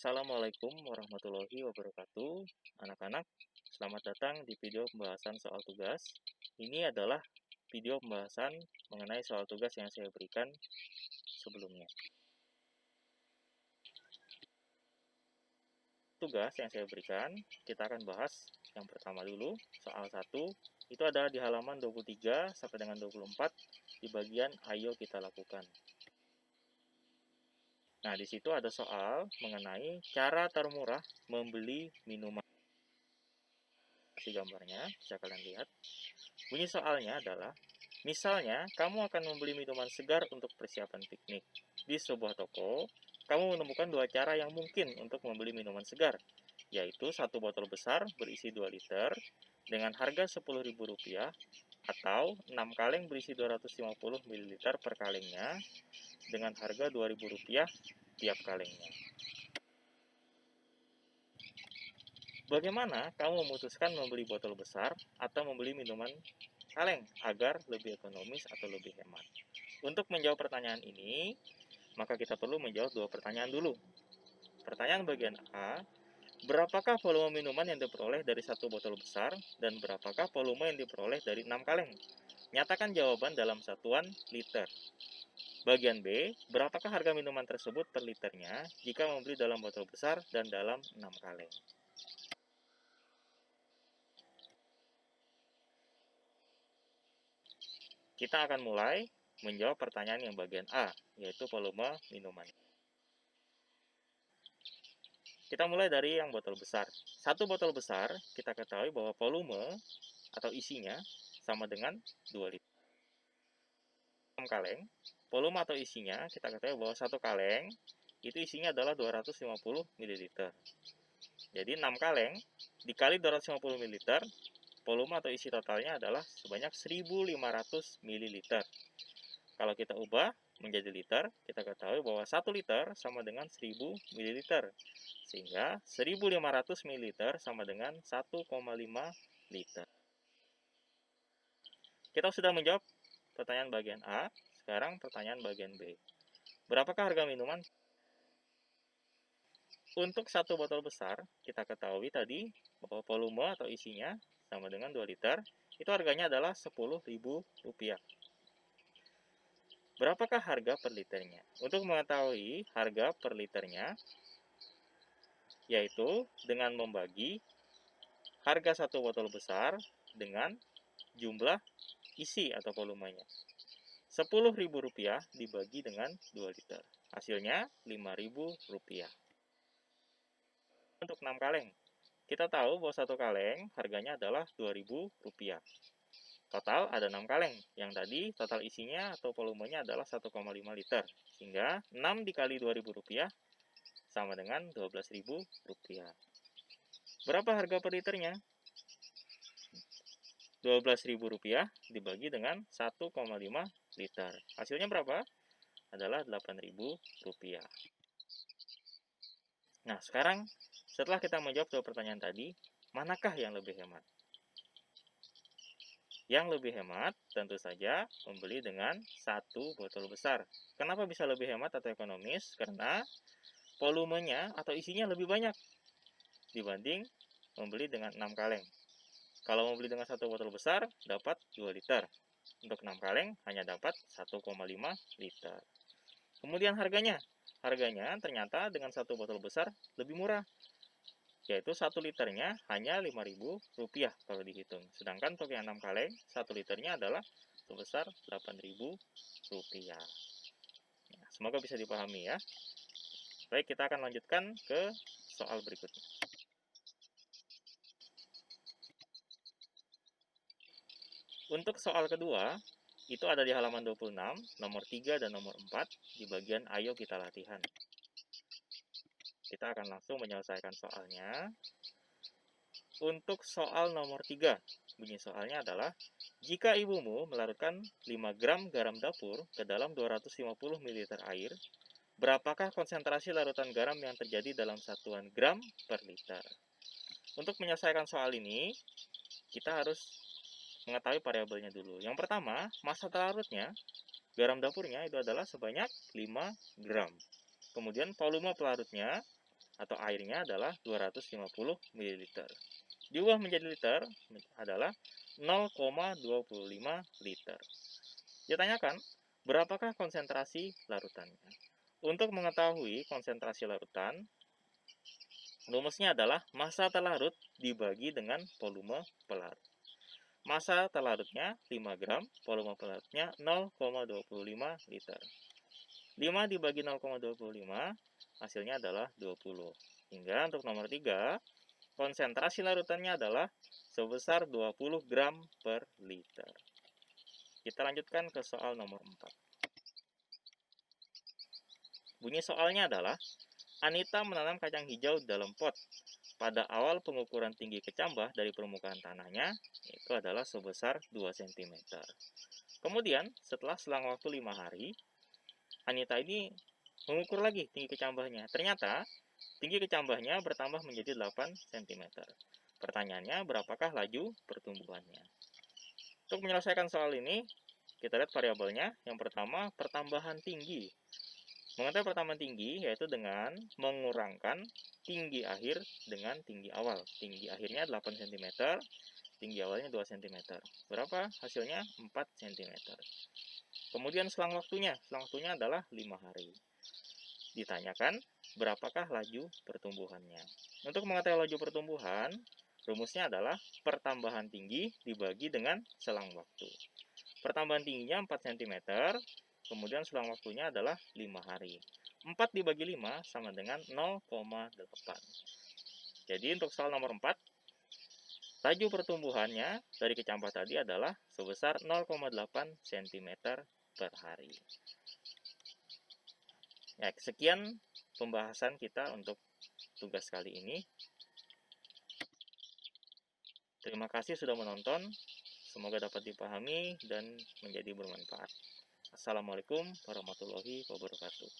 Assalamualaikum warahmatullahi wabarakatuh. Anak-anak, selamat datang di video pembahasan soal tugas. Ini adalah video pembahasan mengenai soal tugas yang saya berikan sebelumnya. Tugas yang saya berikan, kita akan bahas yang pertama dulu, soal 1. Itu ada di halaman 23 sampai dengan 24 di bagian ayo kita lakukan. Nah, di situ ada soal mengenai cara termurah membeli minuman. Di gambarnya, bisa kalian lihat. Bunyi soalnya adalah, misalnya kamu akan membeli minuman segar untuk persiapan piknik. Di sebuah toko, kamu menemukan dua cara yang mungkin untuk membeli minuman segar, yaitu satu botol besar berisi 2 liter dengan harga Rp10.000 atau 6 kaleng berisi 250 ml per kalengnya dengan harga Rp2.000 tiap kalengnya. Bagaimana kamu memutuskan membeli botol besar atau membeli minuman kaleng agar lebih ekonomis atau lebih hemat? Untuk menjawab pertanyaan ini, maka kita perlu menjawab dua pertanyaan dulu. Pertanyaan bagian A, berapakah volume minuman yang diperoleh dari satu botol besar dan berapakah volume yang diperoleh dari 6 kaleng? Nyatakan jawaban dalam satuan liter. Bagian B, berapakah harga minuman tersebut per liternya jika membeli dalam botol besar dan dalam 6 kaleng? Kita akan mulai menjawab pertanyaan yang bagian A, yaitu volume minuman. Kita mulai dari yang botol besar. Satu botol besar, kita ketahui bahwa volume atau isinya sama dengan 2 liter. 6 kaleng, volume atau isinya, kita ketahui bahwa satu kaleng itu isinya adalah 250 ml. Jadi 6 kaleng dikali 250 ml, volume atau isi totalnya adalah sebanyak 1.500 ml. Kalau kita ubah menjadi liter, kita ketahui bahwa 1 liter sama dengan 1000 ml. Sehingga 1500 ml sama dengan 1,5 liter. Kita sudah menjawab pertanyaan bagian A, sekarang pertanyaan bagian B. Berapakah harga minuman? Untuk satu botol besar, kita ketahui tadi bahwa volume atau isinya sama dengan 2 liter, itu harganya adalah Rp10.000. Berapakah harga per liternya? Untuk mengetahui harga per liternya, yaitu dengan membagi harga satu botol besar dengan jumlah isi atau volumenya. Rp10.000 dibagi dengan 2 liter. Hasilnya Rp5.000. Untuk 6 kaleng, kita tahu bahwa satu kaleng harganya adalah Rp2.000. Total ada 6 kaleng, yang tadi total isinya atau volumenya adalah 1,5 liter. Sehingga 6 dikali Rp2.000 sama dengan Rp12.000. Berapa harga per liternya? Rp12.000 dibagi dengan 1,5 liter. Hasilnya berapa? Adalah Rp8.000. Nah, sekarang setelah kita menjawab dua pertanyaan tadi, manakah yang lebih hemat? Yang lebih hemat tentu saja membeli dengan satu botol besar. Kenapa bisa lebih hemat atau ekonomis? Karena volumenya atau isinya lebih banyak dibanding membeli dengan 6 kaleng. Kalau membeli dengan satu botol besar, dapat 2 liter. Untuk 6 kaleng, hanya dapat 1,5 liter. Kemudian harganya. Harganya ternyata dengan satu botol besar lebih murah, yaitu 1 liternya hanya Rp5.000 kalau dihitung. Sedangkan untuk yang 6 kaleng, 1 liternya adalah sebesar Rp8.000. Ya, semoga bisa dipahami ya. Baik, kita akan lanjutkan ke soal berikutnya. Untuk soal kedua, itu ada di halaman 26, nomor 3 dan nomor 4, di bagian ayo kita latihan. Kita akan langsung menyelesaikan soalnya. Untuk soal nomor 3, bunyi soalnya adalah, jika ibumu melarutkan 5 gram garam dapur ke dalam 250 ml air, berapakah konsentrasi larutan garam yang terjadi dalam satuan gram per liter? Untuk menyelesaikan soal ini, kita harus mengetahui variabelnya dulu. Yang pertama, massa pelarutnya, garam dapurnya itu adalah sebanyak 5 gram. Kemudian volume pelarutnya atau airnya adalah 250 ml. Diubah menjadi liter adalah 0,25 liter. Ditanyakan, berapakah konsentrasi larutannya? Untuk mengetahui konsentrasi larutan, rumusnya adalah massa terlarut dibagi dengan volume pelarut. Massa terlarutnya 5 gram, volume pelarutnya 0,25 liter. 5 dibagi 0,25, hasilnya adalah 20. Hingga untuk nomor 3, konsentrasi larutannya adalah sebesar 20 gram per liter. Kita lanjutkan ke soal nomor 4. Bunyi soalnya adalah, Anita menanam kacang hijau dalam pot. Pada awal pengukuran tinggi kecambah dari permukaan tanahnya, itu adalah sebesar 2 cm. Kemudian, setelah selang waktu 5 hari, Anita ini mengukur lagi tinggi kecambahnya. Ternyata, tinggi kecambahnya bertambah menjadi 8 cm. Pertanyaannya, berapakah laju pertumbuhannya? Untuk menyelesaikan soal ini, kita lihat variabelnya. Yang pertama, pertambahan tinggi. Mengetahui pertambahan tinggi yaitu dengan mengurangkan tinggi akhir dengan tinggi awal. Tinggi akhirnya 8 cm, tinggi awalnya 2 cm. Berapa hasilnya? 4 cm. Kemudian selang waktunya adalah 5 hari. Ditanyakan, berapakah laju pertumbuhannya? Untuk mengetahui laju pertumbuhan, rumusnya adalah pertambahan tinggi dibagi dengan selang waktu. Pertambahan tingginya 4 cm, kemudian selang waktunya adalah 5 hari. 4 dibagi 5 sama dengan 0,8. Jadi untuk soal nomor 4, laju pertumbuhannya dari kecambah tadi adalah sebesar 0,8 cm per hari. Ya, sekian pembahasan kita untuk tugas kali ini. Terima kasih sudah menonton. Semoga dapat dipahami dan menjadi bermanfaat. Assalamualaikum warahmatullahi wabarakatuh.